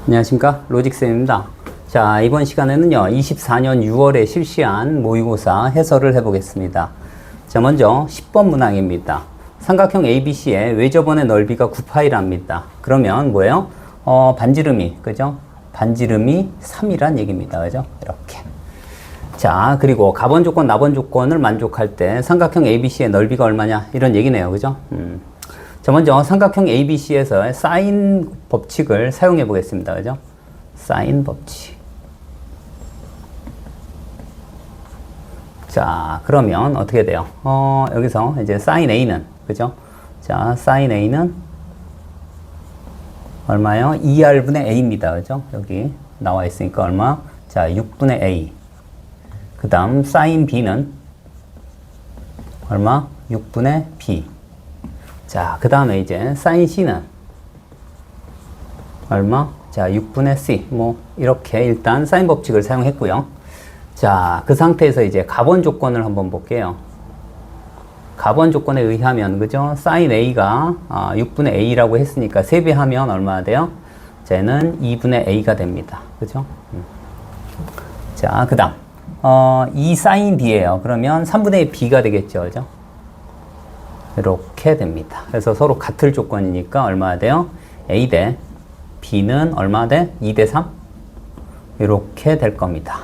안녕하십니까, 로직쌤입니다. 자, 이번 시간에는요 24년 6월에 실시한 모의고사 해설을 해보겠습니다. 자, 먼저 10번 문항입니다. 삼각형 ABC의 외접원의 넓이가 9파이랍니다. 그러면 뭐예요? 반지름이, 그죠? 반지름이 3이란 얘기입니다. 그죠? 이렇게. 자, 그리고 가번 조건, 나번 조건을 만족할 때 삼각형 ABC의 넓이가 얼마냐? 이런 얘기네요. 그죠? 자, 먼저 삼각형 ABC에서 사인 법칙을 사용해 보겠습니다. 그죠? 사인 법칙. 자, 그러면 어떻게 돼요? 여기서 이제 사인 A는, 그죠? 자, 사인 A는 얼마요? 2R분의 A입니다. 그죠? 여기 나와 있으니까 얼마? 자, 6분의 A. 그 다음, 사인 B는 얼마? 6분의 B. 자, 그 다음에 이제 사인 C는 얼마? 자, 6분의 C. 뭐 이렇게 일단 사인 법칙을 사용했고요. 자, 그 상태에서 이제 가번 조건을 한번 볼게요. 가번 조건에 의하면, 그죠? 사인 A가 6분의 A라고 했으니까 3배하면 얼마나 돼요? 쟤는 2분의 A가 됩니다. 그죠? 자, 그 다음 이 사인 B예요. 그러면 3분의 B가 되겠죠. 그죠? 이렇게 됩니다. 그래서 서로 같을 조건이니까 얼마나 돼요? A 대 B는 얼마 돼? 2대 3? 이렇게 될 겁니다.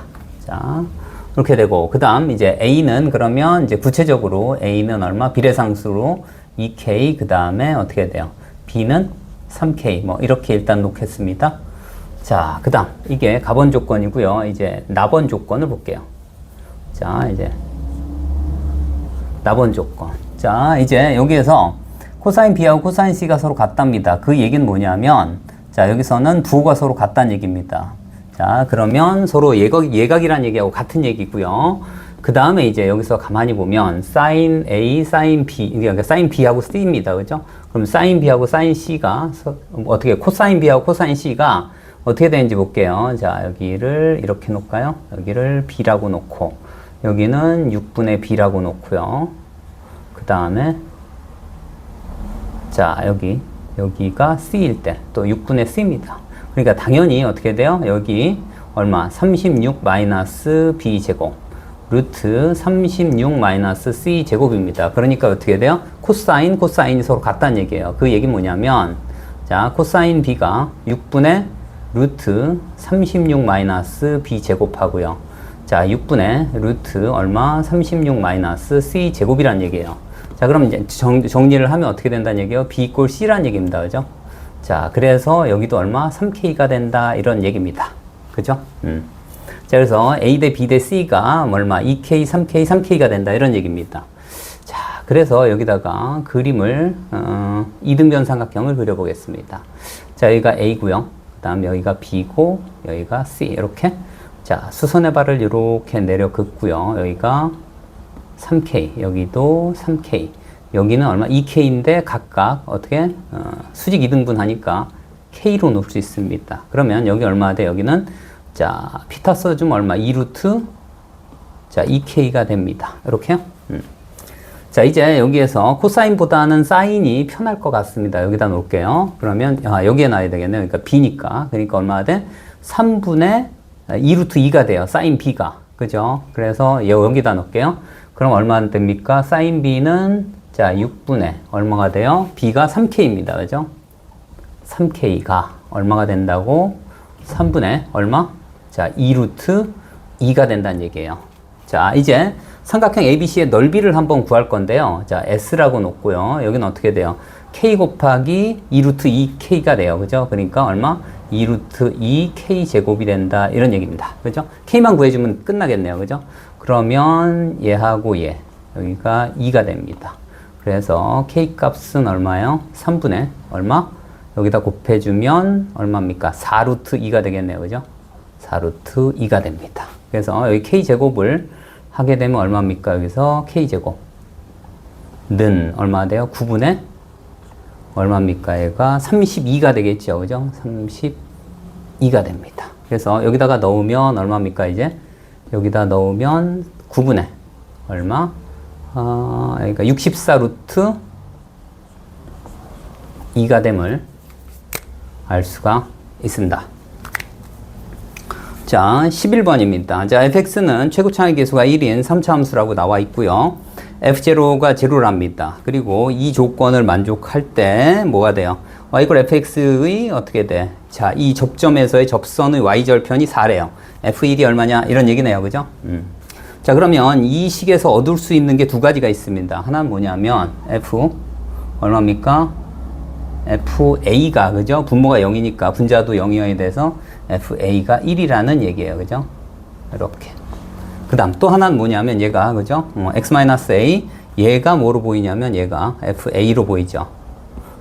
자, 이렇게 되고, 그 다음 이제 A는 그러면 이제 구체적으로 A는 얼마? 비례상수로 2K, 그 다음에 어떻게 돼요? B는 3K, 뭐 이렇게 일단 놓겠습니다. 자, 그 다음 이게 가번 조건이고요. 이제 나번 조건을 볼게요. 자, 이제 나번 조건. 자, 이제 여기에서 코사인 B하고 코사인 C가 서로 같답니다. 그 얘기는 뭐냐면, 자, 여기서는 부호가 서로 같다는 얘기입니다. 자, 그러면 서로 예각이라는 얘기하고 같은 얘기고요. 그 다음에 이제 여기서 가만히 보면 사인 A, 사인 B, 그러니까 사인 B하고 C입니다. 그죠? 그럼 사인 B하고 사인 C가 어떻게 코사인 B하고 코사인 C가 어떻게 되는지 볼게요. 자, 여기를 이렇게 놓을까요? 여기를 B라고 놓고 여기는 6분의 B라고 놓고요. 그 다음에 자, 여기가 C일 때 또 6분의 C입니다. 그러니까 당연히 어떻게 돼요? 여기 얼마? 36 마이너스 B제곱 루트 36 마이너스 C제곱입니다. 그러니까 어떻게 돼요? 코사인이 서로 같다는 얘기예요. 그 얘기 뭐냐면, 자, 코사인 B가 6분의 루트 36 마이너스 B제곱하고요. 자, 6분의 루트 얼마? 36 마이너스 C제곱이란 얘기예요. 자, 그럼 이제 정리를 하면 어떻게 된다는 얘기예요? B 이꼴 C란 얘기입니다. 그죠? 자, 그래서 여기도 얼마? 3K가 된다. 이런 얘기입니다. 그죠? 자, 그래서 A 대 B 대 C가 얼마? 2K, 3K, 3K가 된다. 이런 얘기입니다. 자, 그래서 여기다가 그림을, 이등변 삼각형을 그려보겠습니다. 자, 여기가 A고요. 그 다음 여기가 B고, 여기가 C. 이렇게. 자, 수선의 발을 이렇게 내려 긋고요. 여기가 3K, 여기도 3K, 여기는 얼마? 2K인데 각각 어떻게? 수직 이등분 하니까 K로 놓을 수 있습니다. 그러면 여기 얼마 돼? 여기는 자, 피타 써주면 얼마? 2루트 자, 2K가 됩니다. 이렇게요. 자, 이제 여기에서 코사인보다는 사인이 편할 것 같습니다. 여기다 놓을게요. 그러면 여기에 놔야 되겠네요. 그러니까 B니까. 그러니까 얼마 돼? 3분의 2루트 2가 돼요. 사인 B가. 그죠? 그래서 여기다 놓을게요. 그럼 얼마 됩니까? 사인 B는 자, 6분의 얼마가 돼요? B가 3K입니다. 그죠? 3K가 얼마가 된다고? 3분의 얼마? 자, 2루트 2가 된다는 얘기예요. 자, 이제 삼각형 ABC의 넓이를 한번 구할 건데요. 자, S라고 놓고요. 여기는 어떻게 돼요? K 곱하기 2루트 2K가 돼요. 그죠? 그러니까 얼마? 2루트 2K 제곱이 된다. 이런 얘기입니다. 그죠? K만 구해주면 끝나겠네요. 그죠? 그러면 얘하고 얘 여기가 2가 됩니다. 그래서 K 값은 얼마예요? 3분의 얼마? 여기다 곱해주면 얼마입니까? 4루트 2가 되겠네요. 그죠? 4루트 2가 됩니다. 그래서 여기 K 제곱을 하게 되면 얼마입니까? 여기서 K 제곱는 얼마 돼요? 9분의 얼마입니까? 얘가 32가 되겠죠. 그죠? 32가 됩니다. 그래서 여기다가 넣으면 얼마입니까? 이제 여기다 넣으면 9분의 얼마? 그러니까 64루트 2가 됨을 알 수가 있습니다. 자, 11번입니다. 자, fx는 최고차의 계수가 1인 3차 함수라고 나와 있고요. f0가 제로랍니다. 그리고 이 조건을 만족할 때 뭐가 돼요? y = fx의 어떻게 돼? 자, 이 접점에서의 접선의 y절편이 4래요. f1이 얼마냐? 이런 얘기네요. 그죠? 자, 그러면 이 식에서 얻을 수 있는 게 두 가지가 있습니다. 하나는 뭐냐면 f 얼마입니까? fa가 그죠? 분모가 0이니까 분자도 0이어야 돼서 fa가 1이라는 얘기예요. 그죠? 이렇게. 그 다음 또 하나는 뭐냐면 얘가 그죠? x-a 얘가 뭐로 보이냐면 얘가 fa로 보이죠.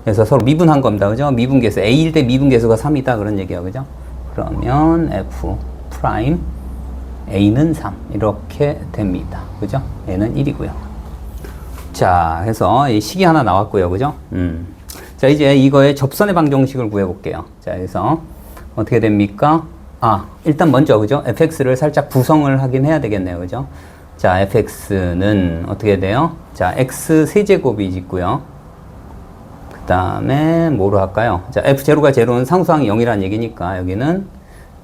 그래서 서로 미분한 겁니다. 그죠? 미분계수 a일 때 미분계수가 3이다 그런 얘기예요. 그죠? 그러면 f 프라임 a는 3 이렇게 됩니다. 그죠? 얘는 1이고요. 자, 해서 이 식이 하나 나왔고요. 그죠? 자, 이제 이거의 접선의 방정식을 구해볼게요. 자, 그래서 어떻게 됩니까? 일단 먼저, 그죠? fx를 살짝 구성을 하긴 해야 되겠네요. 그죠? 자, fx는 어떻게 돼요? 자, x 세제곱이 있고요. 그 다음에 뭐로 할까요? 자, f0가 제로는 상수항이 0이라는 얘기니까 여기는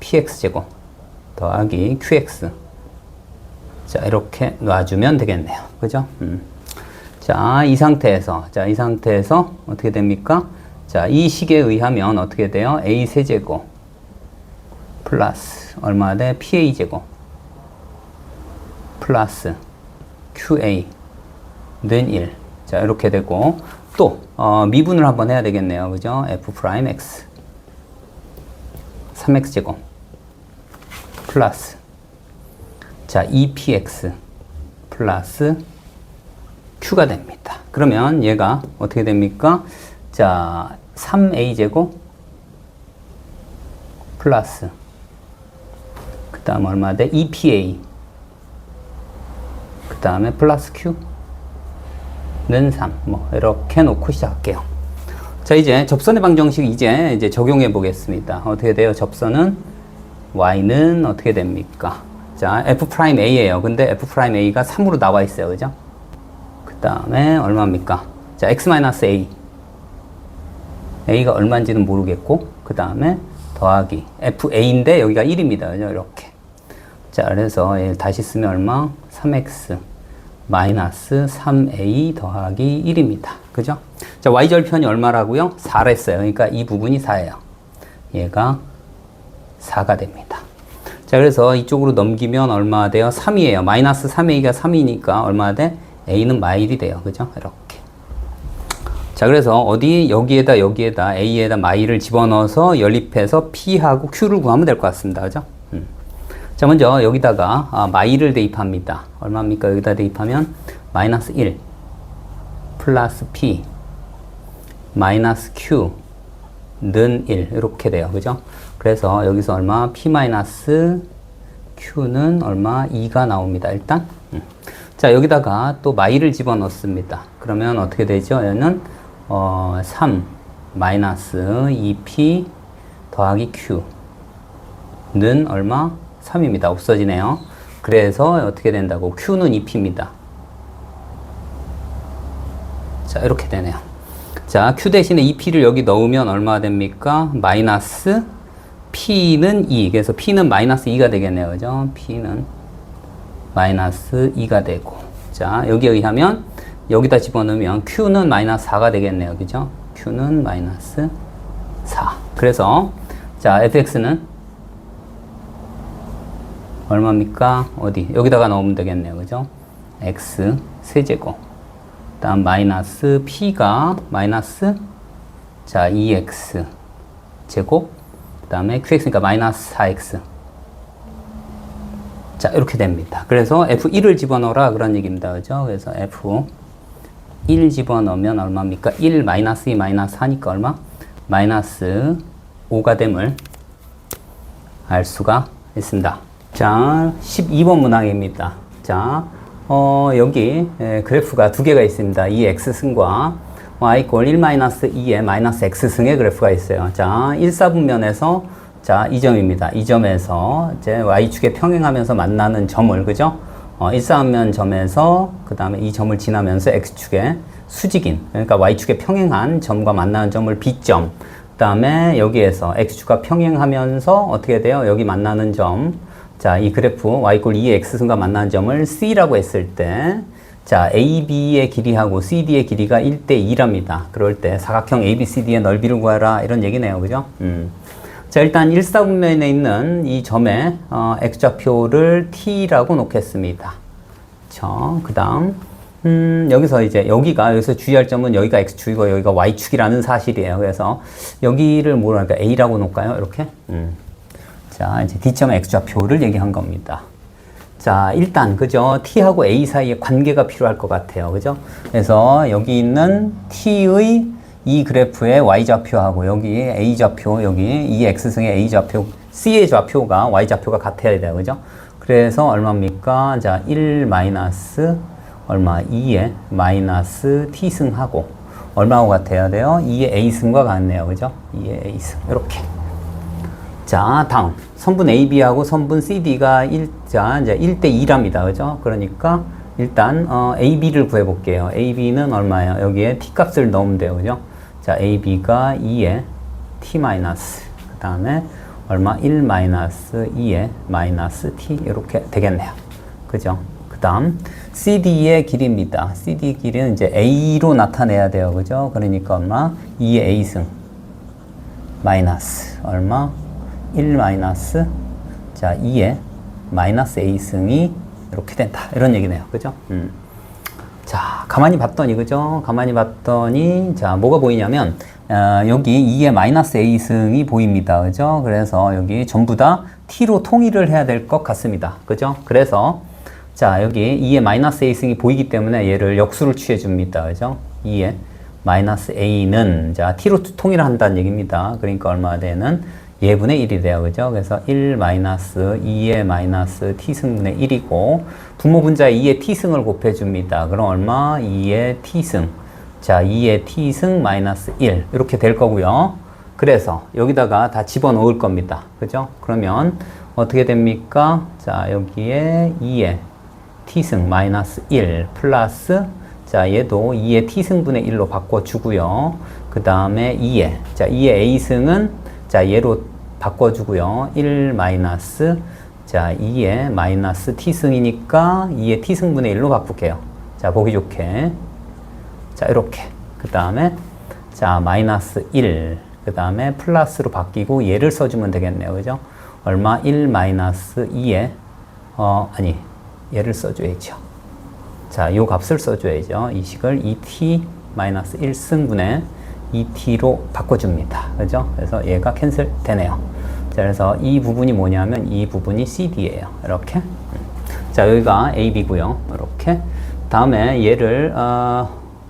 px제곱 더하기 qx. 자, 이렇게 놔주면 되겠네요. 그죠? 자, 이 상태에서 어떻게 됩니까? 자, 이 식에 의하면 어떻게 돼요? a 세제곱 플러스 얼마 돼? pa 제곱 플러스 qa는 1. 자, 이렇게 되고 또 미분을 한번 해야 되겠네요. 그죠? f 프라임 x 3x 제곱 플러스 자, 2px 플러스 q가 됩니다. 그러면 얘가 어떻게 됩니까? 자, 3a 제곱 플러스 그 다음 얼마 돼? 2pa 그 다음에 플러스 q는 3. 뭐 이렇게 놓고 시작할게요. 자, 이제 접선의 방정식 이제 적용해 보겠습니다. 어떻게 돼요? 접선은 y는 어떻게 됩니까? 자, f'a예요. 근데 f'a가 3으로 나와 있어요. 그죠? 그 다음에 얼마입니까? 자, x-a. a가 얼마인지는 모르겠고, 그 다음에 더하기 fa인데 여기가 1입니다. 그죠? 이렇게. 자, 그래서 얘를 다시 쓰면 얼마? 3x 마이너스 3a 더하기 1입니다. 그죠? 자, y절편이 얼마라고요? 4랬어요. 그러니까 이 부분이 4예요. 얘가 4가 됩니다. 자, 그래서 이쪽으로 넘기면 얼마 돼요? 3이에요. 마이너스 3a가 3이니까 얼마 돼? a는 마일이 돼요. 그죠? 이렇게. 자, 그래서 어디 여기에다 a에다 마일을 집어넣어서 연립해서 p하고 q를 구하면 될 것 같습니다. 그죠? 자, 먼저 여기다가 마일을 대입합니다. 얼마입니까? 여기다 대입하면 마이너스 1 플러스 p 마이너스 q는 1 이렇게 돼요. 그죠? 그래서 여기서 얼마? p 마이너스 q는 얼마? 2가 나옵니다. 일단. 자, 여기다가 또 마일을 집어넣습니다. 그러면 어떻게 되죠? 얘는 3 마이너스 2p 더하기 q는 얼마? 3입니다. 없어지네요. 그래서 어떻게 된다고? q는 2p입니다. 자, 이렇게 되네요. 자, q 대신에 2p를 여기 넣으면 얼마 됩니까? 마이너스 p는 2. 그래서 p는 마이너스 2가 되겠네요. 그죠? p는 마이너스 2가 되고. 자, 여기에 의하면 여기다 집어넣으면 q는 마이너스 4가 되겠네요. 그죠? q는 마이너스 4. 그래서 자, fx는 얼마입니까? 어디? 여기다가 넣으면 되겠네요. 그죠? x 세제곱. 다음 마이너스 p가 마이너스 자, 2x 제곱. 그 다음에 qx니까 마이너스 4x. 자, 이렇게 됩니다. 그래서 f1을 집어넣어라 그런 얘기입니다. 그죠? 그래서 f1 집어넣으면 얼마입니까? 1 마이너스 2 마이너스 4니까 얼마? 마이너스 5가 됨을 알 수가 있습니다. 자, 12번 문항입니다. 자, 여기 그래프가 두 개가 있습니다. 이 x승과 y = 1-2의 마이너스 x승의 그래프가 있어요. 자, 1사분면에서 자, 이 점입니다. 이 점에서 이제 y축에 평행하면서 만나는 점을, 그죠? 1사분면 점에서 그 다음에 이 점을 지나면서 x축에 수직인, 그러니까 y축에 평행한 점과 만나는 점을 b점, 그 다음에 여기에서 x축과 평행하면서 어떻게 돼요? 여기 만나는 점. 자, 이 그래프 y = 2의 x승과 만나는 점을 C라고 했을 때, 자, AB의 길이하고 CD의 길이가 1대 2랍니다. 그럴 때 사각형 ABCD의 넓이를 구하라. 이런 얘기네요. 그죠? 자, 일단 일사분면에 있는 이 점의 x좌표를 t라고 놓겠습니다. 그 다음, 여기서 이제 여기서 주의할 점은 여기가 x축이고 여기가 y축이라는 사실이에요. 그래서 여기를 뭐로 할까? a라고 놓을까요? 이렇게. 자, 이제 D점의 x좌표를 얘기한 겁니다. 자, 일단, 그죠? t하고 a 사이에 관계가 필요할 것 같아요. 그죠? 그래서 여기 있는 t의 이 그래프의 y좌표하고 여기 a좌표, 여기 이 x승의 a좌표, c의 좌표가 y좌표가 같아야 돼요. 그죠? 그래서 얼마입니까? 자, 1 마이너스 얼마? 2의 마이너스 t승하고 얼마하고 같아야 돼요? 2의 a승과 같네요. 그죠? 2의 a승. 이렇게. 자, 다음. 선분 AB하고 선분 CD가 이제 1대 2랍니다. 그죠? 그러니까 일단 AB를 구해 볼게요. AB는 얼마예요? 여기에 t 값을 넣으면 돼요. 그죠? 자, AB가 2의 t 마이너스. 그다음에 얼마? 1 마이너스 2의 마이너스 t 이렇게 되겠네요. 그죠? 그다음 CD의 길이입니다. CD 길이는 이제 A로 나타내야 돼요. 그죠? 그러니까 얼마? 2의 A승 마이너스 얼마? 1 마이너스 자 2의 마이너스 A승이 이렇게 된다. 이런 얘기네요. 그죠? 자, 가만히 봤더니 그죠? 가만히 봤더니 자, 뭐가 보이냐면 여기 2의 마이너스 A승이 보입니다. 그죠? 그래서 여기 전부 다 T로 통일을 해야 될 것 같습니다. 그죠? 그래서 자, 여기 2의 마이너스 A승이 보이기 때문에 얘를 역수를 취해 줍니다. 그죠? 2의 마이너스 A는 자, T로 통일을 한다는 얘기입니다. 그러니까 얼마 되는 예분의 1이 돼요. 그죠? 그래서 1 마이너스 2의 마이너스 t승분의 1이고 분모 분자에 2의 t승을 곱해줍니다. 그럼 얼마? 2의 t승. 자, 2의 t승 마이너스 1 이렇게 될 거고요. 그래서 여기다가 다 집어넣을 겁니다. 그죠? 그러면 어떻게 됩니까? 자, 여기에 2의 t승 마이너스 1 플러스 자, 얘도 2의 t승분의 1로 바꿔주고요. 그 다음에 2의 a승은 자, 얘로 바꿔주고요. 1 마이너스 자, 2의 마이너스 t승이니까 2의 t승분의 1로 바꿀게요. 자, 보기 좋게. 자, 이렇게. 그 다음에 자, 마이너스 1. 그 다음에 플러스로 바뀌고 얘를 써주면 되겠네요. 그죠? 얼마? 1 마이너스 2의 얘를 써줘야죠. 자, 요 값을 써줘야죠. 이 식을 2t 마이너스 1승분의 2t로 바꿔줍니다. 그죠? 그래서 얘가 캔슬 되네요. 자, 그래서 이 부분이 뭐냐면 이 부분이 CD예요. 이렇게. 자, 여기가 AB고요. 이렇게. 다음에 얘를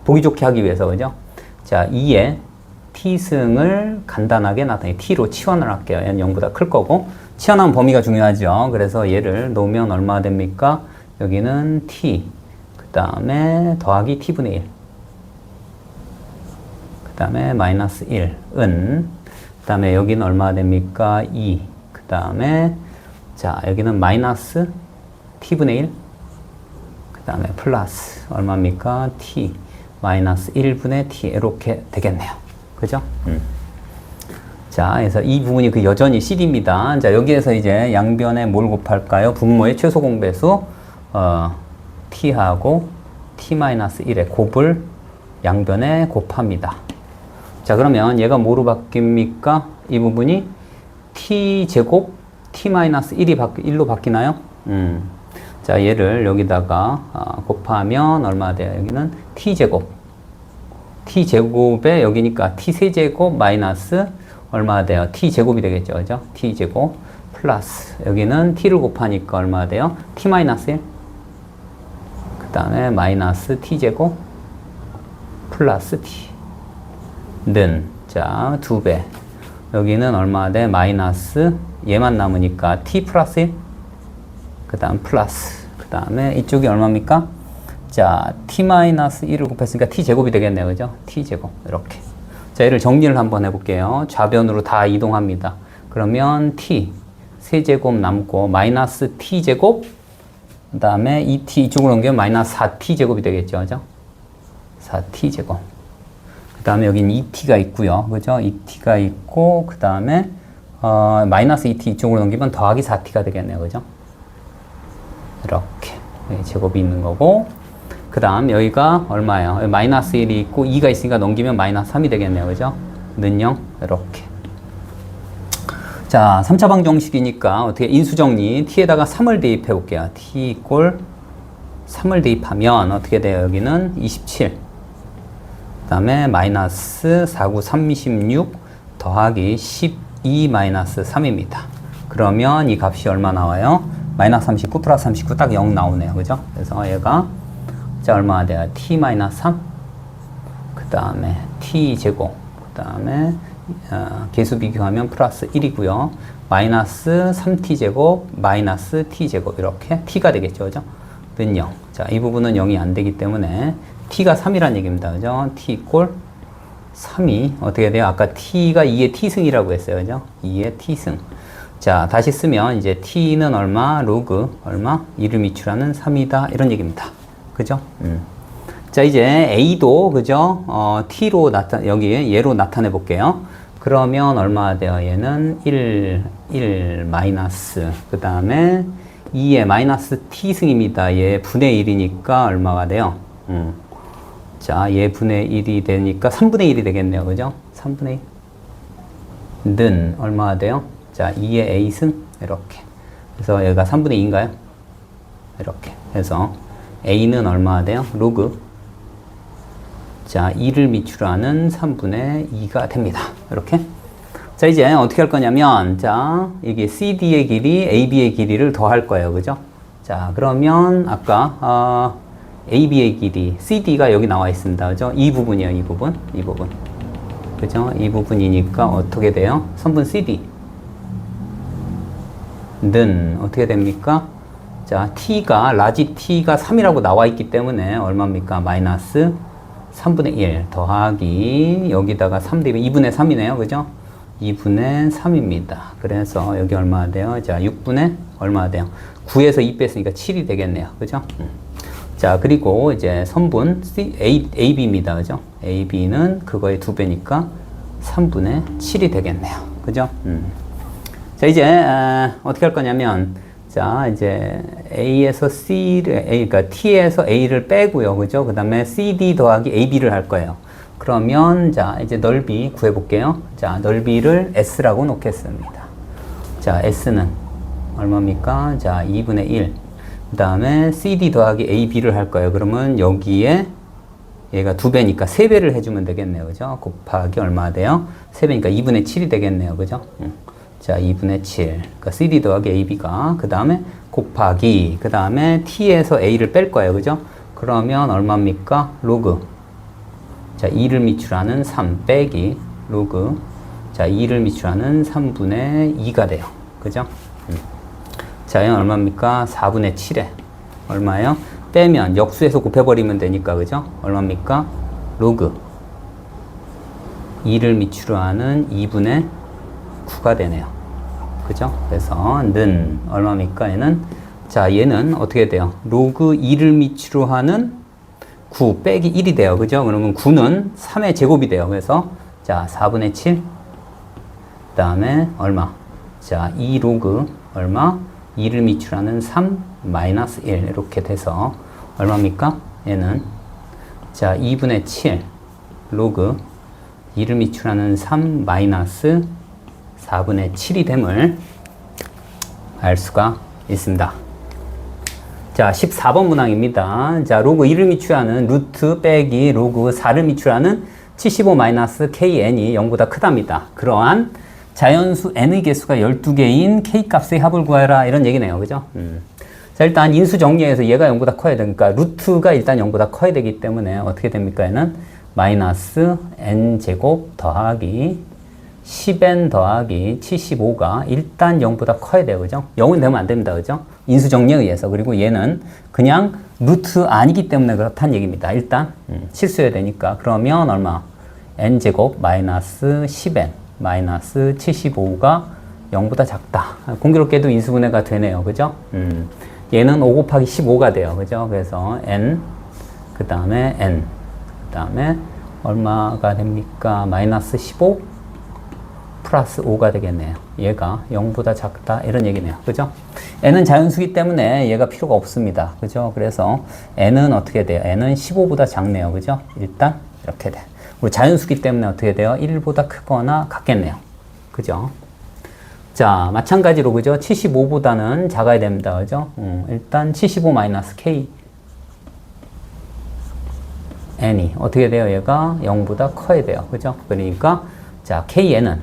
보기 좋게 하기 위해서 그죠? 자, 2의 t승을 간단하게 나타내 t로 치환을 할게요. 얘는 0보다 클 거고 치환하면 범위가 중요하죠. 그래서 얘를 놓으면 얼마 됩니까? 여기는 t 그 다음에 더하기 t분의 1 그 다음에 마이너스 1, 은, 그 다음에 여기는 얼마 됩니까? 2, 그 다음에, 자, 여기는 마이너스 t분의 1, 그 다음에 플러스, 얼마입니까? t, 마이너스 1분의 t, 이렇게 되겠네요. 그죠? 자, 그래서 이 부분이 그 여전히 CD입니다. 자, 여기에서 이제 양변에 뭘 곱할까요? 분모의 최소 공배수, t하고 t-1의 곱을 양변에 곱합니다. 자, 그러면 얘가 뭐로 바뀝니까? 이 부분이 t제곱 t-1이 1로 바뀌나요? 자, 얘를 여기다가 곱하면 얼마 돼요? 여기는 t제곱. t제곱에 여기니까 t세제곱 마이너스 얼마 돼요? t제곱이 되겠죠. 그죠? t제곱 플러스 여기는 t를 곱하니까 얼마 돼요? t-1. 그 다음에 마이너스 t제곱 플러스 t. 는, 자, 2배. 여기는 얼마 돼? 마이너스, 얘만 남으니까 t 플러스 1. 그 다음 플러스. 그 다음에 이쪽이 얼마입니까? 자, t-1을 곱했으니까 t제곱이 되겠네요. 그죠? t제곱. 이렇게. 자, 얘를 정리를 한번 해볼게요. 좌변으로 다 이동합니다. 그러면 t, 세제곱 남고, 마이너스 t제곱, 그 다음에 2t 이쪽으로 옮기면 마이너스 4t제곱이 되겠죠. 그죠? 4t제곱. 그 다음에 여기는 2t가 있고요. 그죠? 2t가 있고, 그 다음에, 마이너스 2t 이쪽으로 넘기면 더하기 4t가 되겠네요. 그죠? 이렇게. 제곱이 있는 거고, 그 다음 여기가 얼마예요? 여기 마이너스 1이 있고, 2가 있으니까 넘기면 마이너스 3이 되겠네요. 그죠? 는 0. 이렇게. 자, 3차 방정식이니까 어떻게 인수정리, t에다가 3을 대입해 볼게요. t 이꼴 3을 대입하면 어떻게 돼요? 여기는 27. 그 다음에 마이너스 4, 9, 36 더하기 12 마이너스 3입니다. 그러면 이 값이 얼마 나와요? 마이너스 39 플러스 39 딱 0 나오네요. 그죠? 그래서 얘가 자 얼마가 돼요? t 마이너스 3. 그 다음에 t 제곱. 그 다음에 개수 비교하면 플러스 1이고요. 마이너스 3t 제곱 마이너스 t 제곱 이렇게 t가 되겠죠. 그죠? 는 0. 자, 이 부분은 0이 안 되기 때문에 t가 3이란 얘기입니다. 그죠? t 이꼴 3이 어떻게 돼요? 아까 t가 2의 t승이라고 했어요. 그죠? 2의 t승. 자, 다시 쓰면 이제 t는 얼마? 로그 얼마? 2를 미출하는 3이다. 이런 얘기입니다. 그죠? 자, 이제 a도 그죠? t로 여기 얘로 나타내 볼게요. 그러면 얼마가 돼요? 얘는 1 마이너스 그 다음에 2의 마이너스 t승입니다. 얘 분의 1이니까 얼마가 돼요? 자, 얘 분의 1이 되니까 3분의 1이 되겠네요. 그죠? 3분의 1. 는 얼마가 돼요? 자, 2의 a승 이렇게. 그래서 얘가 3분의 2인가요? 이렇게. 해서 a는 얼마가 돼요? 로그. 자, 2를 미출하는 3분의 2가 됩니다. 이렇게. 자, 이제 어떻게 할 거냐면, 자, 이게 CD의 길이, AB의 길이를 더할 거예요. 그죠? 자, 그러면 아까, AB의 길이, CD가 여기 나와 있습니다. 그죠? 이 부분이에요. 이 부분. 이 부분. 그죠? 이 부분이니까 어떻게 돼요? 선분 CD. 는 어떻게 됩니까? 자, T가, 라지 T가 3이라고 나와 있기 때문에 얼마입니까? 마이너스 3분의 1 더하기 여기다가 3 되면 2분의 3이네요. 그죠? 2분의 3입니다. 그래서 여기 얼마가 돼요? 자, 6분의 얼마가 돼요? 9에서 2 뺐으니까 7이 되겠네요. 그죠? 자, 그리고 이제 선분 AB입니다. 그죠? AB는 그거의 2배니까 3분의 7이 되겠네요. 그죠? 자, 이제 어떻게 할 거냐면 자, 이제 A에서 C를, 그러니까 T에서 A를 빼고요. 그죠? 그 다음에 CD 더하기 AB를 할 거예요. 그러면, 자, 이제 넓이 구해볼게요. 자, 넓이를 S라고 놓겠습니다. 자, S는 얼마입니까? 자, 2분의 1. 그 다음에 CD 더하기 AB를 할 거예요. 그러면 여기에 얘가 2배니까 3배를 해주면 되겠네요. 그죠? 곱하기 얼마 돼요? 3배니까 2분의 7이 되겠네요. 그죠? 자, 2분의 7. 그러니까 CD 더하기 AB가, 그 다음에 곱하기, 그 다음에 T에서 A를 뺄 거예요. 그죠? 그러면 얼마입니까? 로그. 자, 2를 미출하는 3 빼기, 로그. 자, 2를 미출하는 3분의 2가 돼요. 그죠? 자, 이건 얼마입니까? 4분의 7에. 얼마예요? 빼면 역수에서 곱해버리면 되니까, 그죠? 얼마입니까? 로그. 2를 미출하는 2분의 9가 되네요. 그죠? 그래서 는 얼마입니까? 얘는 자, 얘는 어떻게 돼요? 로그 2를 미치로 하는 9 빼기 1이 돼요. 그죠? 그러면 9는 3의 제곱이 돼요. 그래서 자, 4분의 7. 그 다음에 얼마? 자, 2 로그 얼마? 2를 미출하는 3 마이너스 1 이렇게 돼서 얼마입니까? 얘는 자, 2분의 7 로그 2를 미출하는 3 마이너스 4분의 7이 됨을 알 수가 있습니다. 자, 14번 문항입니다. 자, 로그 1을 미출하는 루트 빼기 로그 4를 미출하는 75 마이너스 kn이 0보다 크답니다. 그러한 자연수 n의 개수가 12개인 k 값의 합을 구하라 이런 얘기네요. 그죠? 자, 일단 인수 정리해서 얘가 0보다 커야 되니까 루트가 일단 0보다 커야 되기 때문에 어떻게 됩니까? 얘는 마이너스 n제곱 더하기 10n 더하기 75가 일단 0보다 커야 돼요. 그죠? 0은 되면 안 됩니다. 그죠? 인수 정리에 의해서. 그리고 얘는 그냥 루트 아니기 때문에 그렇다는 얘기입니다. 일단 실수해야 되니까. 그러면 얼마? n제곱 마이너스 10n 마이너스 75가 0보다 작다. 공교롭게도 인수분해가 되네요. 그죠? 얘는 5 곱하기 15가 돼요. 그죠? 그래서 n 그 다음에 n 그 다음에 얼마가 됩니까? 마이너스 15 플러스 5가 되겠네요. 얘가 0보다 작다 이런 얘기네요. 그죠? n은 자연수기 때문에 얘가 필요가 없습니다. 그죠? 그래서 n은 어떻게 돼요? n은 15보다 작네요. 그죠? 일단 이렇게 돼. 우리 자연수기 때문에 어떻게 돼요? 1보다 크거나 같겠네요. 그죠? 자, 마찬가지로 그죠? 75보다는 작아야 됩니다. 그죠? 일단 75 마이너스 k n이 어떻게 돼요? 얘가 0보다 커야 돼요. 그죠? 그러니까 자, kn은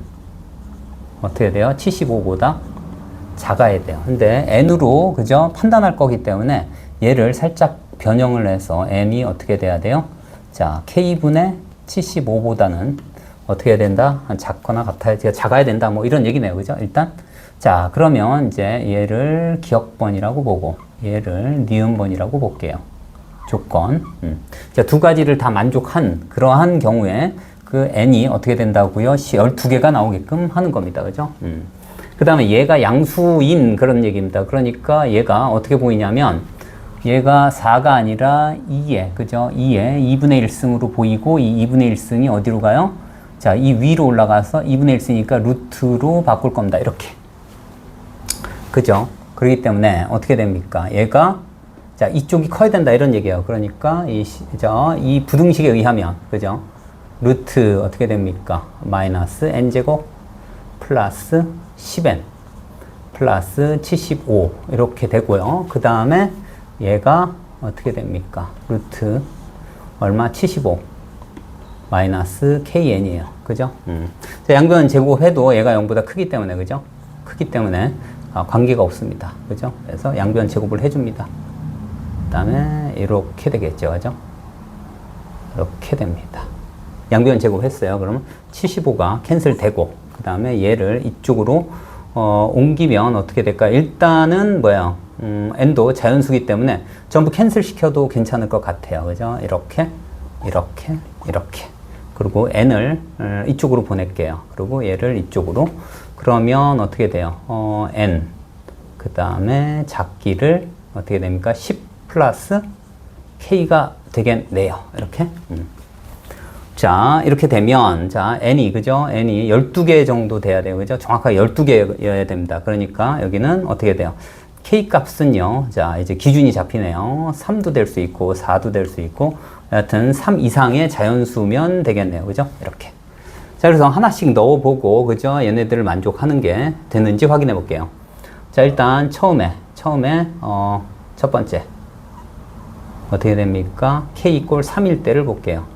어떻게 돼요? 75보다 작아야 돼요. 근데 n으로 그죠? 판단할 거기 때문에 얘를 살짝 변형을 해서 n이 어떻게 돼야 돼요? 자, k분의 75보다는 어떻게 해야 된다? 작거나 같아야, 작아야 된다. 뭐 이런 얘기네요. 그죠? 일단. 자, 그러면 이제 얘를 기억번이라고 보고 얘를 니은번이라고 볼게요. 조건. 자, 두 가지를 다 만족한 그러한 경우에 그 n이 어떻게 된다고요? 12개가 나오게끔 하는 겁니다. 그죠? 그 다음에 얘가 양수인 그런 얘기입니다. 그러니까 얘가 어떻게 보이냐면 얘가 4가 아니라 2에, 그죠? 2에 2분의 1승으로 보이고 이 2분의 1승이 어디로 가요? 자, 이 위로 올라가서 2분의 1승이니까 루트로 바꿀 겁니다. 이렇게. 그죠? 그렇기 때문에 어떻게 됩니까? 얘가 자, 이쪽이 커야 된다 이런 얘기예요. 그러니까 이 부등식에 의하면 그죠? 루트 어떻게 됩니까? 마이너스 n제곱 플러스 10n 플러스 75 이렇게 되고요. 그 다음에 얘가 어떻게 됩니까? 루트 얼마? 75 마이너스 kn이에요. 그죠? 자, 양변 제곱해도 얘가 0보다 크기 때문에 그죠? 크기 때문에 관계가 없습니다. 그죠? 그래서 양변 제곱을 해줍니다. 그 다음에 이렇게 되겠죠. 그죠? 이렇게 됩니다. 양변 제곱했어요. 그러면 75가 캔슬되고 그 다음에 얘를 이쪽으로 옮기면 어떻게 될까? 일단은 뭐야? n도 자연수기 때문에 전부 캔슬 시켜도 괜찮을 것 같아요. 그죠? 이렇게 이렇게 이렇게 그리고 n을 이쪽으로 보낼게요. 그리고 얘를 이쪽으로 그러면 어떻게 돼요? n 그 다음에 작기를 어떻게 됩니까? 10 플러스 k가 되겠네요. 이렇게 자, 이렇게 되면, 자, n이, 그죠? n이 12개 정도 돼야 돼요. 그죠? 정확하게 12개여야 됩니다. 그러니까 여기는 어떻게 돼요? k 값은요, 자, 이제 기준이 잡히네요. 3도 될 수 있고, 4도 될 수 있고, 여하튼 3 이상의 자연수면 되겠네요. 그죠? 이렇게. 자, 그래서 하나씩 넣어보고, 그죠? 얘네들을 만족하는 게 되는지 확인해 볼게요. 자, 일단 처음에, 첫 번째. 어떻게 됩니까? k 이꼴 3일 때를 볼게요.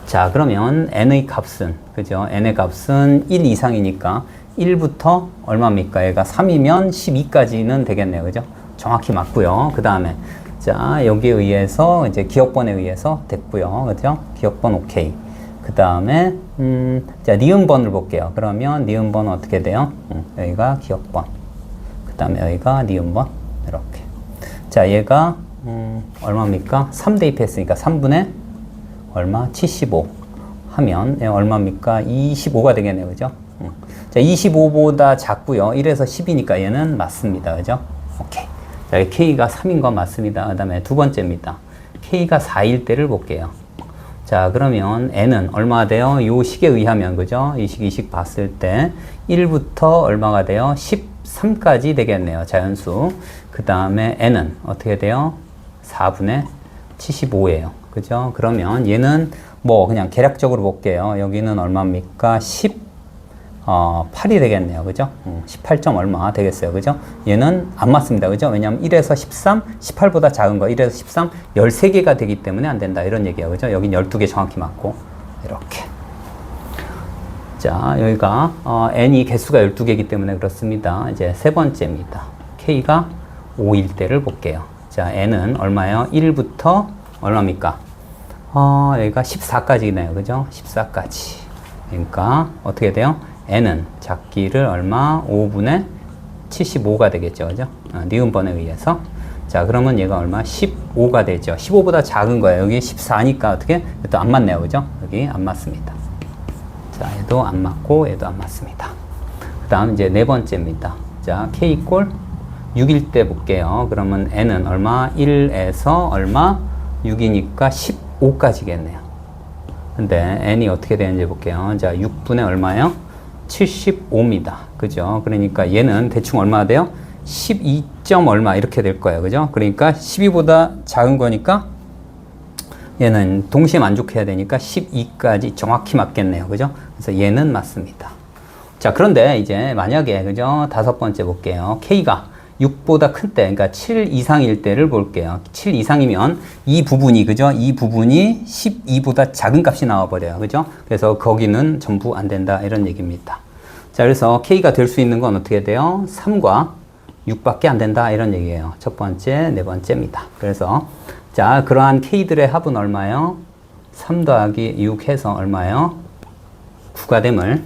자, 그러면 n의 값은, 그죠? n의 값은 1 이상이니까 1부터 얼마입니까? 얘가 3이면 12까지는 되겠네요. 그죠? 정확히 맞고요. 그 다음에, 자, 여기에 의해서, 이제 기억번에 의해서 됐고요. 그죠? 기억번 오케이. 그 다음에, 자, 니은번을 볼게요. 그러면 니은번은 어떻게 돼요? 여기가 기억번. 그 다음에 여기가 니은번. 이렇게. 자, 얘가, 얼마입니까? 3 대입했으니까 3분의 얼마? 75 하면 얼마입니까? 25가 되겠네요. 그죠? 자, 25보다 작고요. 1에서 10이니까 얘는 맞습니다. 그죠? 오케이. 자, k가 3인 건 맞습니다. 그 다음에 두 번째입니다. k가 4일 때를 볼게요. 자, 그러면 n은 얼마가 돼요? 요 식에 의하면, 그죠? 이 식 봤을 때 1부터 얼마가 돼요? 13까지 되겠네요. 자연수. 그 다음에 n은 어떻게 돼요? 4분의 75예요. 그죠? 그러면 얘는 뭐 그냥 계략적으로 볼게요. 여기는 얼마입니까? 18이 되겠네요. 그죠? 18점 얼마 되겠어요. 그죠? 얘는 안 맞습니다. 그죠? 왜냐면 1에서 13, 18보다 작은 거 1에서 13, 13개가 되기 때문에 안 된다. 이런 얘기예요. 그죠? 여긴 12개 정확히 맞고 이렇게. 자, 여기가 n이 개수가 12개이기 때문에 그렇습니다. 이제 세 번째입니다. k가 5일 때를 볼게요. 자, n은 얼마예요? 1부터 얼마입니까? 여기가 14까지네요. 그죠? 14까지. 그러니까 어떻게 돼요? n은 작기를 얼마? 5분의 75가 되겠죠. 그죠? 니은번에 의해서. 자, 그러면 얘가 얼마? 15가 되죠. 15보다 작은 거예요. 여기 14니까 어떻게? 또 안 맞네요. 그죠? 여기 안 맞습니다. 자, 얘도 안 맞고 얘도 안 맞습니다. 그 다음 이제 네 번째입니다. 자, k 이꼴 6일 때 볼게요. 그러면 n은 얼마? 1에서 얼마? 6이니까 15까지겠네요. 근데 n이 어떻게 되는지 볼게요. 자, 6분의 얼마예요? 75입니다. 그죠? 그러니까 얘는 대충 얼마 돼요? 12. 얼마 이렇게 될 거예요. 그죠? 그러니까 12보다 작은 거니까 얘는 동시에 만족해야 되니까 12까지 정확히 맞겠네요. 그죠? 그래서 얘는 맞습니다. 자, 그런데 이제 만약에, 그죠? 다섯 번째 볼게요. K가 6보다 큰 때, 그러니까 7 이상일 때를 볼게요. 7 이상이면 이 부분이, 그죠? 이 부분이 12보다 작은 값이 나와버려요. 그죠? 그래서 거기는 전부 안 된다. 이런 얘기입니다. 자, 그래서 K가 될 수 있는 건 어떻게 돼요? 3과 6밖에 안 된다. 이런 얘기예요. 첫 번째, 네 번째입니다. 그래서, 자, 그러한 K들의 합은 얼마예요? 3 더하기 6 해서 얼마예요? 9가 됨을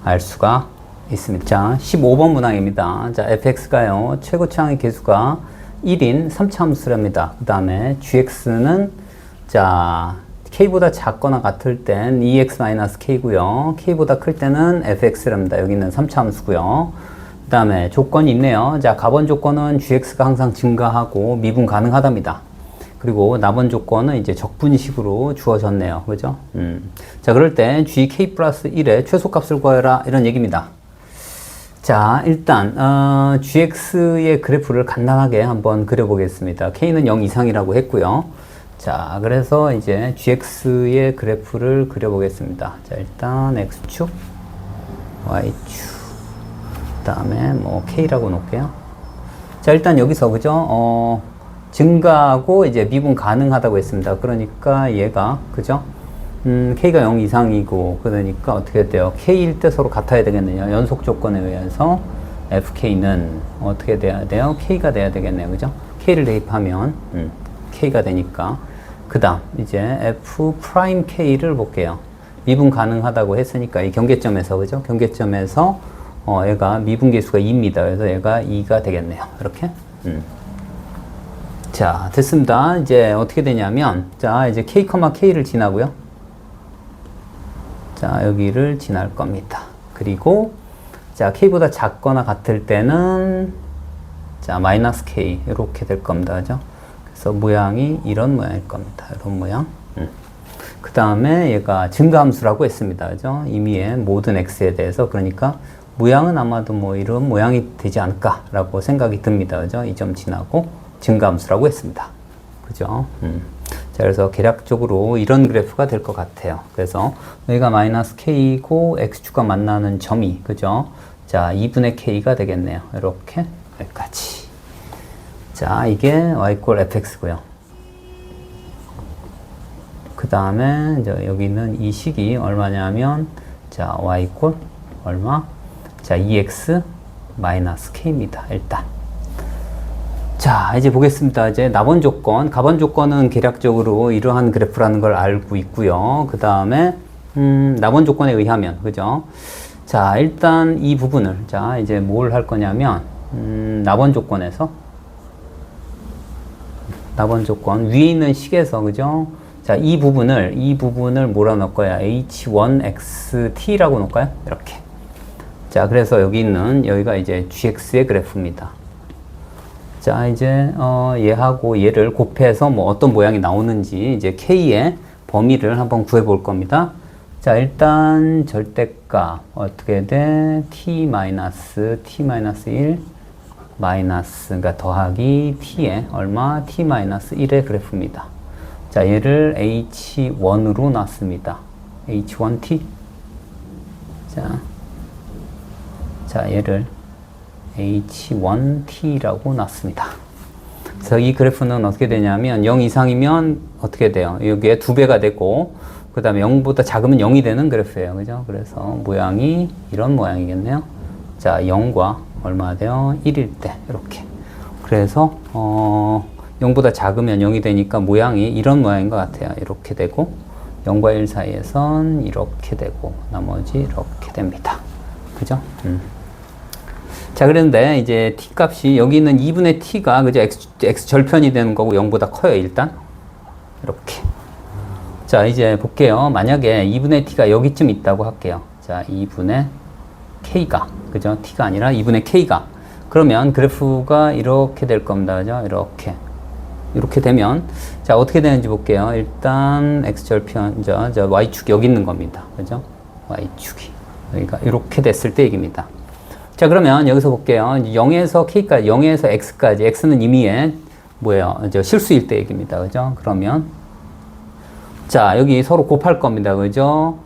알 수가 있습니다. 자, 15번 문항입니다. 자, fx가요, 최고차항의 개수가 1인 3차함수랍니다. 그 다음에 gx는, 자, k보다 작거나 같을 땐 EX-K고요. k보다 클 때는 fx랍니다. 여기는 3차함수고요. 그 다음에 조건이 있네요. 자, 가번 조건은 gx가 항상 증가하고 미분 가능하답니다. 그리고 나번 조건은 이제 적분식으로 주어졌네요. 그죠? 자, 그럴 때 gk 플러스 1의 최소값을 구하여라. 이런 얘기입니다. 자, 일단 gx의 그래프를 간단하게 한번 그려보겠습니다. k는 0 이상이라고 했고요. 자, 그래서 이제 gx의 그래프를 그려보겠습니다. 자, 일단 x축, y축, 그 다음에 뭐 k라고 놓을게요. 자, 일단 여기서, 그죠? 증가하고 이제 미분 가능하다고 했습니다. 그러니까 얘가, 그죠? K가 0 이상이고, 그러니까 어떻게 돼요? K일 때 서로 같아야 되겠네요. 연속 조건에 의해서 FK는 어떻게 돼야 돼요? K가 돼야 되겠네요. 그죠? K를 대입하면, K가 되니까. 그 다음, 이제 F 프라임 K를 볼게요. 미분 가능하다고 했으니까 이 경계점에서, 그죠? 경계점에서, 얘가 미분계수가 2입니다. 그래서 얘가 2가 되겠네요. 이렇게. 자, 됐습니다. 이제 어떻게 되냐면, 자, 이제 K, K를 지나고요. 자, 여기를 지날 겁니다. 그리고, 자, K보다 작거나 같을 때는, 자, 마이너스 K, 이렇게 될 겁니다. 그죠? 그래서 모양이 이런 모양일 겁니다. 이런 모양. 그 다음에 얘가 증가함수라고 했습니다. 그죠? 임의의 모든 X에 대해서. 그러니까, 모양은 아마도 뭐 이런 모양이 되지 않을까라고 생각이 듭니다. 그죠? 이 점 지나고, 증가함수라고 했습니다. 그죠? 자, 그래서 계략적으로 이런 그래프가 될 것 같아요. 그래서 여기가 마이너스 K고 X축과 만나는 점이, 그죠? 자, 2분의 K가 되겠네요. 이렇게, 여기까지. 자, 이게 y = fx고요. 그 다음에 이제 여기는 이 식이 얼마냐면, 자, y = 얼마? 자, 2x 마이너스 K입니다. 일단. 자, 이제 보겠습니다. 이제 나번 조건, 가번 조건은 계략적으로 이러한 그래프라는 걸 알고 있고요. 그 다음에 나번 조건에 의하면, 그죠? 자, 일단 이 부분을, 자, 이제 뭘 할 거냐면, 나번 조건에서, 나번 조건 위에 있는 식에서, 그죠? 자, 이 부분을 뭐라 넣을 거야? h1xt라고 놓을까요? 이렇게. 자, 그래서 여기가 이제 gx의 그래프입니다. 자, 이제, 얘하고 얘를 곱해서 뭐 어떤 모양이 나오는지 이제 k의 범위를 한번 구해 볼 겁니다. 자, 일단 절대값 어떻게 돼? t-1 마이너스, 그러니까 더하기 t의 얼마? t-1의 그래프입니다. 자, 얘를 h1으로 놨습니다. h1t. 자, 얘를 h1t라고 놨습니다. 그래서 이 그래프는 어떻게 되냐면 0 이상이면 어떻게 돼요? 여기에 2배가 되고 그 다음에 0보다 작으면 0이 되는 그래프예요. 그죠? 그래서 모양이 이런 모양이겠네요. 자, 0과 얼마 돼요? 1일 때 이렇게. 그래서 0보다 작으면 0이 되니까 모양이 이런 모양인 것 같아요. 이렇게 되고 0과 1 사이에선 이렇게 되고 나머지 이렇게 됩니다. 그죠? 자, 그런데 이제 t 값이 여기 있는 2분의 t가 그죠? x 절편이 되는 거고 0보다 커요, 일단. 이렇게. 자, 이제 볼게요. 만약에 2분의 t가 여기쯤 있다고 할게요. 자, 2분의 k가, 그죠? t가 아니라 2분의 k가. 그러면 그래프가 이렇게 될 겁니다. 그죠? 이렇게. 이렇게 되면 자 어떻게 되는지 볼게요. 일단 x절편 자 y축 여기 있는 겁니다. 그죠? y축이 그러니까 이렇게 됐을 때 얘기입니다. 자 그러면 여기서 볼게요. 0에서 k까지 0에서 x까지 x는 이미의 뭐예요? 실수일 때 얘기입니다. 그죠? 그러면 자 여기 서로 곱할 겁니다. 그죠?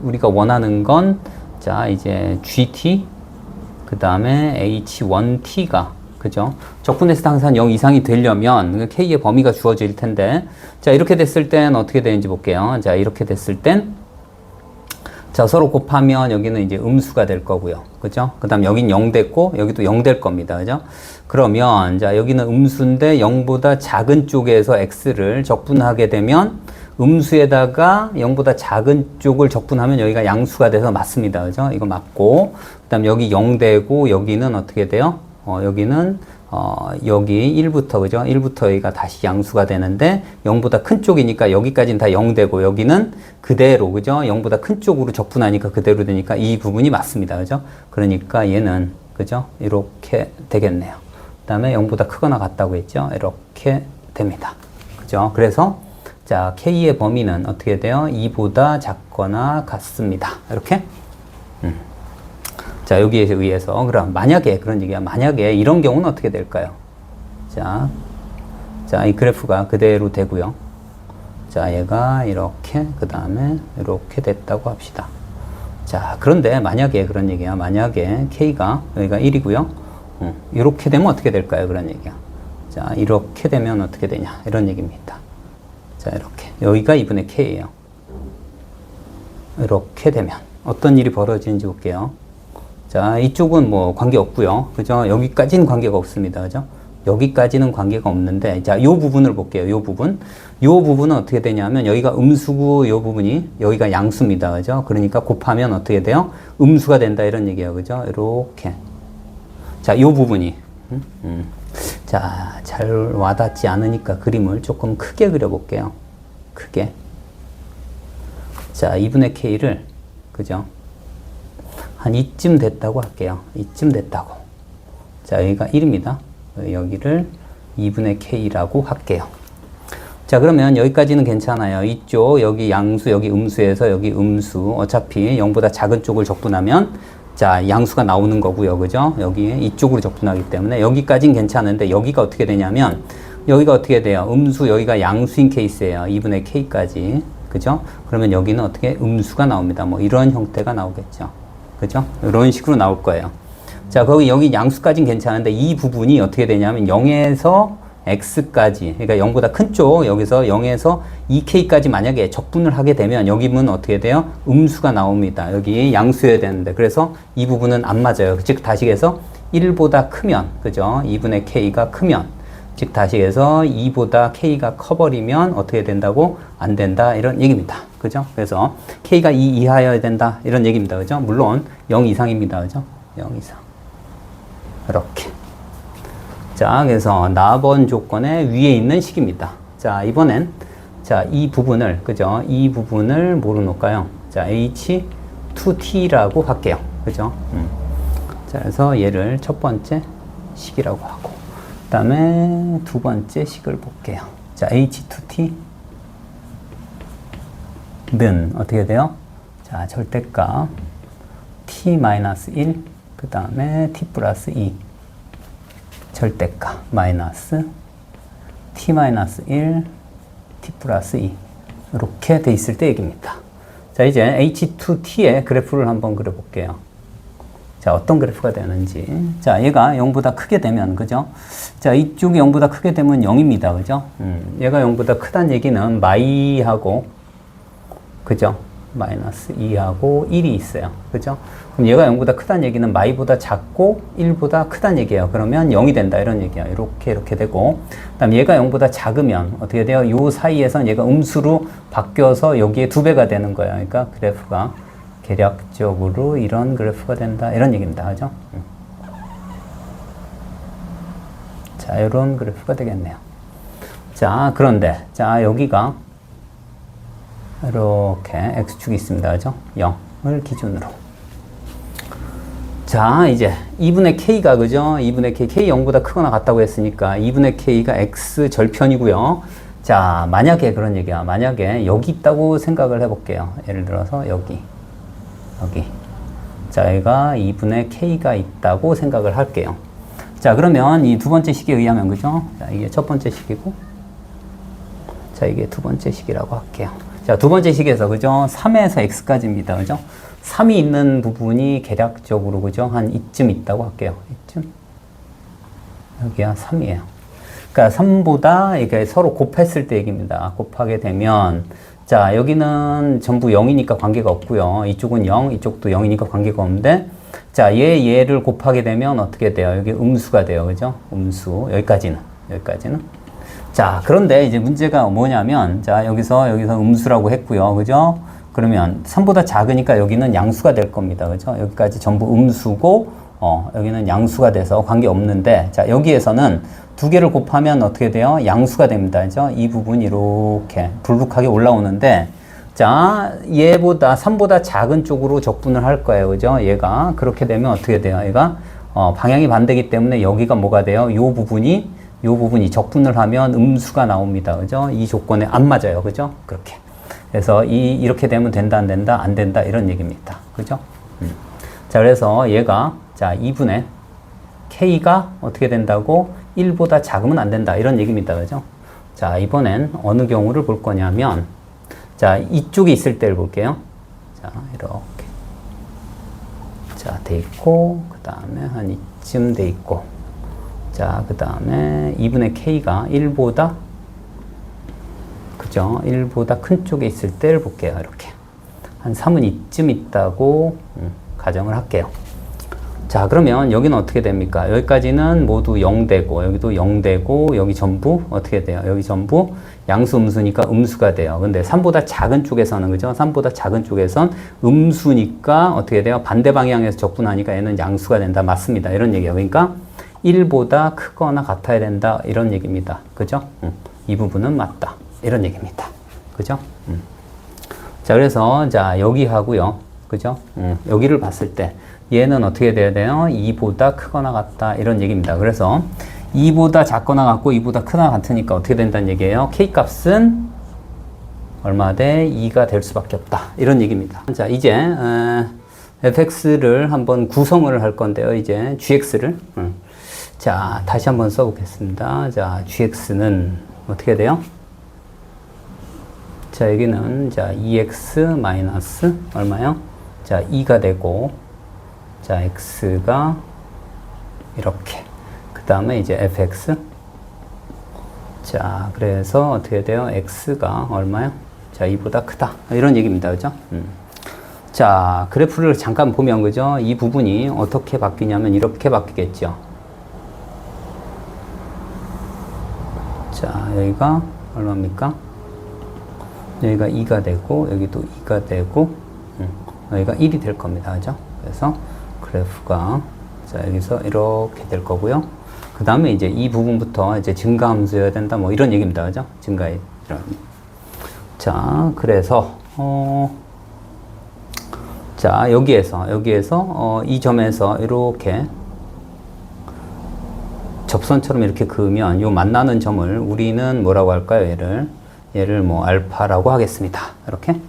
우리가 원하는 건 자 이제 gt 그 다음에 h1t가 그죠? 적분했을 항상 0 이상이 되려면 k의 범위가 주어질 텐데 자 이렇게 됐을 땐 어떻게 되는지 볼게요. 자 이렇게 됐을 땐 자 서로 곱하면 여기는 이제 음수가 될 거고요. 그죠? 그 다음 여긴 0 됐고 여기도 0 될 겁니다. 그죠? 그러면 자 여기는 음수인데 0보다 작은 쪽에서 x를 적분하게 되면 음수에다가 0보다 작은 쪽을 적분하면 여기가 양수가 돼서 맞습니다. 그죠? 이거 맞고 그 다음 여기 0 되고 여기는 어떻게 돼요? 여기는 여기 1부터 그죠? 1부터 여기가 다시 양수가 되는데 0보다 큰 쪽이니까 여기까지는 다 0 되고 여기는 그대로 그죠? 0보다 큰 쪽으로 적분하니까 그대로 되니까 이 부분이 맞습니다. 그죠? 그러니까 얘는 그죠? 이렇게 되겠네요. 그 다음에 0보다 크거나 같다고 했죠? 이렇게 됩니다. 그죠? 그래서 자 k의 범위는 어떻게 돼요? 2보다 작거나 같습니다. 이렇게 자 여기에 의해서 그럼 만약에 그런 얘기야. 만약에 이런 경우는 어떻게 될까요? 자 이 그래프가 그대로 되고요. 자 얘가 이렇게 그 다음에 이렇게 됐다고 합시다. 자 그런데 만약에 그런 얘기야. 만약에 k가 여기가 1이고요. 이렇게 되면 어떻게 될까요? 그런 얘기야. 자 이렇게 되면 어떻게 되냐 이런 얘기입니다. 자 이렇게 여기가 2분의 k예요. 이렇게 되면 어떤 일이 벌어지는지 볼게요. 자, 이쪽은 뭐 관계 없고요. 그죠? 여기까지는 관계가 없습니다. 그죠? 여기까지는 관계가 없는데, 자, 요 부분을 볼게요. 요 부분. 요 부분은 어떻게 되냐면, 여기가 음수고, 요 부분이, 여기가 양수입니다. 그죠? 그러니까 곱하면 어떻게 돼요? 음수가 된다. 이런 얘기예요. 그죠? 이렇게. 자, 요 부분이. 자, 잘 와닿지 않으니까 그림을 조금 크게 그려볼게요. 크게. 자, 2분의 k를, 그죠? 한 이쯤 됐다고 할게요. 이쯤 됐다고. 자, 여기가 1입니다. 여기를 2분의 k라고 할게요. 자, 그러면 여기까지는 괜찮아요. 이쪽, 여기 양수, 여기 음수에서 여기 음수. 어차피 0보다 작은 쪽을 적분하면 자, 양수가 나오는 거고요. 그죠? 여기 이쪽으로 적분하기 때문에 여기까지는 괜찮은데 여기가 어떻게 되냐면 여기가 어떻게 돼요? 음수, 여기가 양수인 케이스예요. 2분의 k까지. 그죠? 그러면 여기는 어떻게 음수가 나옵니다. 뭐 이런 형태가 나오겠죠. 그죠? 이런 식으로 나올 거예요. 자, 여기 양수까지는 괜찮은데 이 부분이 어떻게 되냐면 0에서 x까지, 그러니까 0보다 큰 쪽, 여기서 0에서 2k까지 만약에 적분을 하게 되면 여기는 어떻게 돼요? 음수가 나옵니다. 여기 양수여야 되는데, 그래서 이 부분은 안 맞아요. 즉, 다시해서 1보다 크면, 그죠? 2분의 k가 크면, 즉, 다시해서 2보다 k가 커버리면 어떻게 된다고? 안 된다. 이런 얘기입니다. 그죠? 그래서 k가 2 이하여야 된다. 이런 얘기입니다. 그죠? 물론 0 이상입니다. 그죠? 0 이상. 이렇게. 자, 그래서 나번 조건의 위에 있는 식입니다. 자, 이번엔 자, 이 부분을 그죠? 이 부분을 뭐로 놓을까요? 자, h2t라고 할게요. 그죠? 자, 그래서 얘를 첫 번째 식이라고 하고 그다음에 두 번째 식을 볼게요. 자, h2t 는 어떻게 돼요? 자, 절대값 t-1 그 다음에 t 플러스 2 절대값 마이너스 t-1 t 플러스 2 이렇게 돼 있을 때 얘기입니다. 자, 이제 h2t의 그래프를 한번 그려볼게요. 자, 어떤 그래프가 되는지. 자, 얘가 0보다 크게 되면, 그죠? 자, 이쪽이 0보다 크게 되면 0입니다. 그죠? 얘가 0보다 크다는 얘기는 마이하고, 그죠? 마이너스 2하고 1이 있어요. 그죠? 그럼 얘가 0보다 크다는 얘기는 마이보다 작고 1보다 크다는 얘기예요. 그러면 0이 된다. 이런 얘기예요. 이렇게 되고. 그 다음 얘가 0보다 작으면 어떻게 돼요? 요 사이에선 얘가 음수로 바뀌어서 여기에 2배가 되는 거예요. 그러니까 그래프가 계략적으로 이런 그래프가 된다. 이런 얘기입니다. 그죠? 자, 이런 그래프가 되겠네요. 자, 그런데, 자, 여기가 이렇게 x축이 있습니다. 그죠? 0을 기준으로. 자, 이제 2분의 k가 그죠? 2분의 k 0보다 크거나 같다고 했으니까 2분의 k가 x 절편이고요. 자, 만약에 그런 얘기야. 만약에 여기 있다고 생각을 해볼게요. 예를 들어서 여기. 자, 여기가 2분의 k가 있다고 생각을 할게요. 자, 그러면 이 두 번째 식에 의하면 그죠? 자, 이게 첫 번째 식이고, 자, 이게 두 번째 식이라고 할게요. 자, 두 번째 식에서 그죠? 3에서 x까지입니다. 그죠? 3이 있는 부분이 대략적으로 그죠? 한 이쯤 있다고 할게요. 이쯤. 여기가 3이에요. 그러니까 3보다 이게 서로 곱했을 때 얘기입니다. 곱하게 되면 자, 여기는 전부 0이니까 관계가 없고요. 이쪽은 0, 이쪽도 0이니까 관계가 없는데 자, 얘를 곱하게 되면 어떻게 돼요? 여기 음수가 돼요. 그죠? 음수. 여기까지는. 자, 그런데 이제 문제가 뭐냐면 자, 여기서 음수라고 했고요. 그죠? 그러면 3보다 작으니까 여기는 양수가 될 겁니다. 그죠? 여기까지 전부 음수고, 여기는 양수가 돼서 관계 없는데, 자, 여기에서는 두 개를 곱하면 어떻게 돼요? 양수가 됩니다. 그죠? 이 부분이 이렇게 불룩하게 올라오는데, 자, 얘보다, 3보다 작은 쪽으로 적분을 할 거예요. 그죠? 얘가. 그렇게 되면 어떻게 돼요? 얘가, 방향이 반대이기 때문에 여기가 뭐가 돼요? 요 부분이 적분을 하면 음수가 나옵니다. 그죠? 이 조건에 안 맞아요. 그죠? 그렇게. 그래서 이렇게 되면 된다, 안 된다, 안 된다, 이런 얘기입니다. 그죠? 자, 그래서 얘가, 자, 2분의 k가 어떻게 된다고? 1보다 작으면 안 된다, 이런 얘기입니다. 그죠? 자, 이번엔 어느 경우를 볼 거냐면, 자, 이쪽에 있을 때를 볼게요. 자, 이렇게. 자, 돼 있고, 그 다음에 한 이쯤 돼 있고, 자, 그 다음에 2분의 k가 1보다 그죠? 1보다 큰 쪽에 있을 때를 볼게요. 이렇게. 한 3은 이쯤 있다고 가정을 할게요. 자, 그러면 여기는 어떻게 됩니까? 여기까지는 모두 0되고, 여기도 0되고, 여기 전부 어떻게 돼요? 여기 전부 양수 음수니까 음수가 돼요. 근데 3보다 작은 쪽에서는, 그죠? 3보다 작은 쪽에선 음수니까 어떻게 돼요? 반대 방향에서 적분하니까 얘는 양수가 된다. 맞습니다. 이런 얘기예요. 그러니까 1보다 크거나 같아야 된다. 이런 얘기입니다. 그죠? 이 부분은 맞다. 이런 얘기입니다. 그죠? 자, 그래서, 자, 여기 하고요. 그죠? 여기를 봤을 때, 얘는 어떻게 돼야 돼요? 2보다 크거나 같다. 이런 얘기입니다. 그래서, 2보다 작거나 같고, 2보다 크거나 같으니까 어떻게 된다는 얘기예요? k 값은 얼마 돼? 2가 될 수밖에 없다. 이런 얘기입니다. 자, 이제, fx를 한번 구성을 할 건데요. 이제, gx를. 자, 다시 한번 써보겠습니다. 자, gx는 어떻게 돼요? 자, 여기는, 자, 2x 마이너스 얼마요? 자, 2가 되고, 자, x가 이렇게. 그 다음에 이제 fx. 자, 그래서 어떻게 돼요? x가 얼마요? 자, 2보다 크다. 이런 얘기입니다. 그죠? 자, 그래프를 잠깐 보면, 그죠? 이 부분이 어떻게 바뀌냐면 이렇게 바뀌겠죠. 자, 여기가 얼마입니까? 여기가 2가 되고, 여기도 2가 되고, 여기가 1이 될 겁니다. 그죠? 그래서 그래프가, 자, 여기서 이렇게 될 거고요. 그 다음에 이제 이 부분부터 이제 증가함수여야 된다. 뭐 이런 얘기입니다. 그죠? 증가해. 이런. 자, 그래서, 자, 여기에서, 이 점에서 이렇게 접선처럼 이렇게 그으면 요 만나는 점을 우리는 뭐라고 할까요? 얘를 뭐 알파라고 하겠습니다. 이렇게.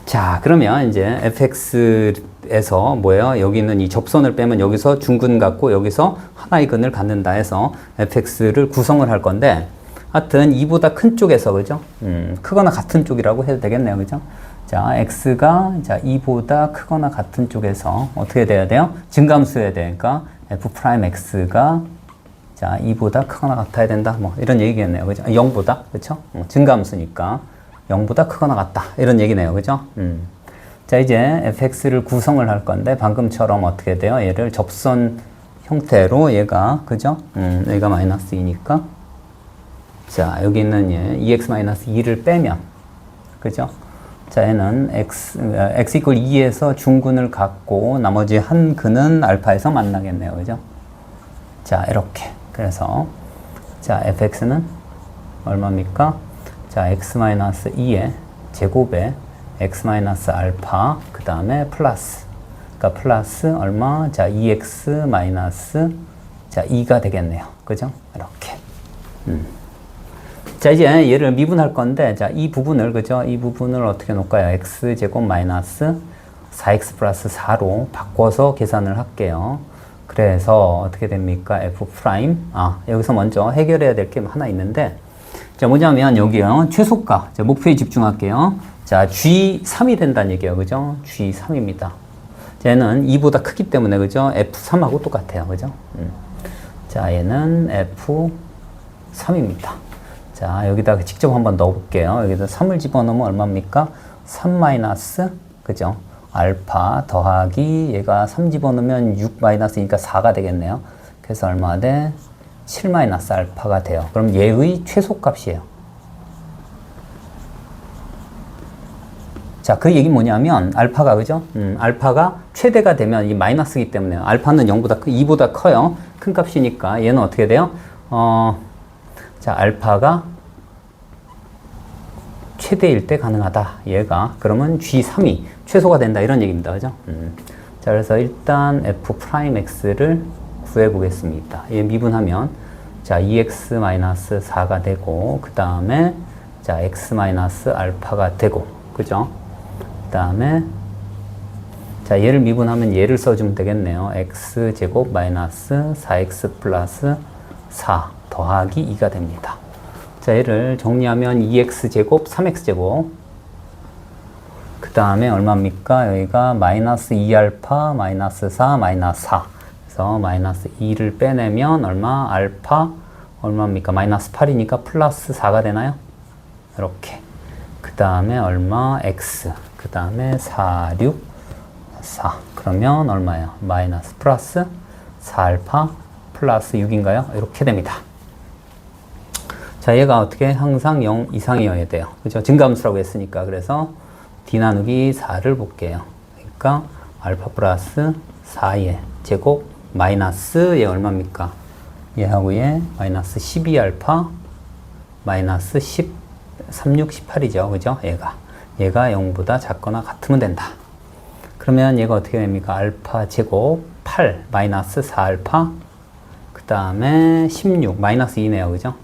자, 그러면 이제 fx에서 뭐예요? 여기 있는 이 접선을 빼면 여기서 중근 갖고 여기서 하나의 근을 갖는다 해서 fx를 구성을 할 건데 하여튼 2보다 큰 쪽에서 그죠? 크거나 같은 쪽이라고 해도 되겠네요. 그죠? 자, x가 자 2보다 크거나 같은 쪽에서 어떻게 돼야 돼요? 증가함수여야 되니까 f'x가 자 2보다 크거나 같아야 된다. 뭐 이런 얘기겠네요. 그죠? 0보다 그렇죠? 증가함수니까 0보다 크거나 같다. 이런 얘기네요. 그죠? 자, 이제 fx를 구성을 할 건데 방금처럼 어떻게 돼요? 얘를 접선 형태로 얘가 그죠? 여기가 마이너스 2니까 자, 여기 있는 얘 2x-2를 빼면 그죠? 자, 얘는 x 이퀄 2에서 중근을 갖고 나머지 한 근은 알파에서 만나겠네요. 그죠? 자, 이렇게. 그래서 자, fx는 얼마입니까? 자, x-2의 제곱에 x-알파 그 다음에 플러스 그러니까 플러스 얼마? 자, 2x 마이너스 자, 2가 되겠네요. 그죠? 이렇게. 자, 이제 얘를 미분할 건데, 자, 이 부분을, 그죠? 이 부분을 어떻게 놓을까요? x제곱 마이너스 4x 플러스 4로 바꿔서 계산을 할게요. 그래서 어떻게 됩니까? f 프라임. 여기서 먼저 해결해야 될 게 하나 있는데, 자, 뭐냐면 여기요. 최소값. 자, 목표에 집중할게요. 자, G3이 된다는 얘기예요. 그죠? G3입니다. 얘는 2보다 크기 때문에, 그죠? F3하고 똑같아요. 그죠? 자, 얘는 F3입니다. 자, 여기다가 직접 한번 넣어볼게요. 여기다 3을 집어넣으면 얼마입니까? 3 마이너스, 그죠? 알파 더하기 얘가 3 집어넣으면 6 마이너스니까 4가 되겠네요. 그래서 얼마 돼? 7 마이너스 알파가 돼요. 그럼 얘의 최소값이에요. 자, 그 얘기 뭐냐면 알파가, 그죠? 알파가 최대가 되면 이 마이너스이기 때문에 알파는 0보다 2보다 커요. 큰 값이니까 얘는 어떻게 돼요? 자, 알파가 최대일 때 가능하다. 얘가. 그러면 G3이 최소가 된다. 이런 얘기입니다. 그죠? 자, 그래서 일단 F 프라임 X를 구해 보겠습니다. 얘 미분하면, 자, 2x-4가 되고, 그 다음에, 자, x-알파가 되고, 그죠? 그 다음에, 자, 얘를 미분하면 얘를 써주면 되겠네요. x제곱 마이너스 4x 플러스 4 더하기 2가 됩니다. 자, 얘를 정리하면 2x제곱 3x제곱 그 다음에 얼마입니까? 여기가 마이너스 2알파 마이너스 4 마이너스 4 그래서 마이너스 2를 빼내면 얼마? 알파 얼마입니까? 마이너스 8이니까 플러스 4가 되나요? 이렇게 그 다음에 얼마? x 그 다음에 4, 6, 4 그러면 얼마예요? 마이너스 플러스 4알파 플러스 6인가요? 이렇게 됩니다. 자, 얘가 어떻게 항상 0 이상이어야 돼요. 그죠? 증가함수라고 했으니까. 그래서 d 나누기 4를 볼게요. 그러니까 알파 플러스 4의 제곱 마이너스 얘 얼마입니까? 얘하고 얘 마이너스 12알파 마이너스 10, 36, 18이죠. 그죠? 얘가 0보다 작거나 같으면 된다. 그러면 얘가 어떻게 됩니까? 알파 제곱 8 마이너스 4알파 그 다음에 16 마이너스 2네요. 그죠?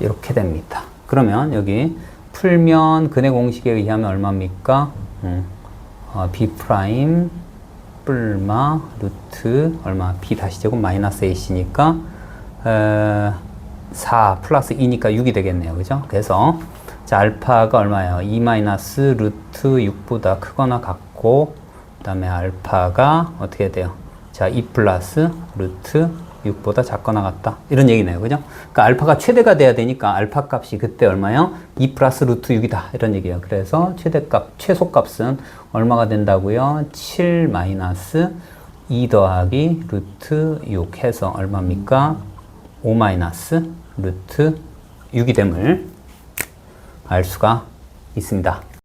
이렇게 됩니다. 그러면 여기 풀면 근의 공식에 의하면 얼마입니까? b 프라임 뿔마 루트 얼마 b 다시 제곱 마이너스 ac니까 4 플러스 2니까 6이 되겠네요. 그죠? 그래서 자, 알파가 얼마예요? 2 마이너스 루트 6보다 크거나 같고 그 다음에 알파가 어떻게 돼요? 자, 2 플러스 루트 6보다 작거나 같다. 이런 얘기네요. 그죠? 그러니까 알파가 최대가 돼야 되니까 알파 값이 그때 얼마요? 2 플러스 루트 6이다. 이런 얘기예요. 그래서 최대값, 최소값은 얼마가 된다고요? 7 마이너스 2 더하기 루트 6 해서 얼마입니까? 5 마이너스 루트 6이 됨을 알 수가 있습니다.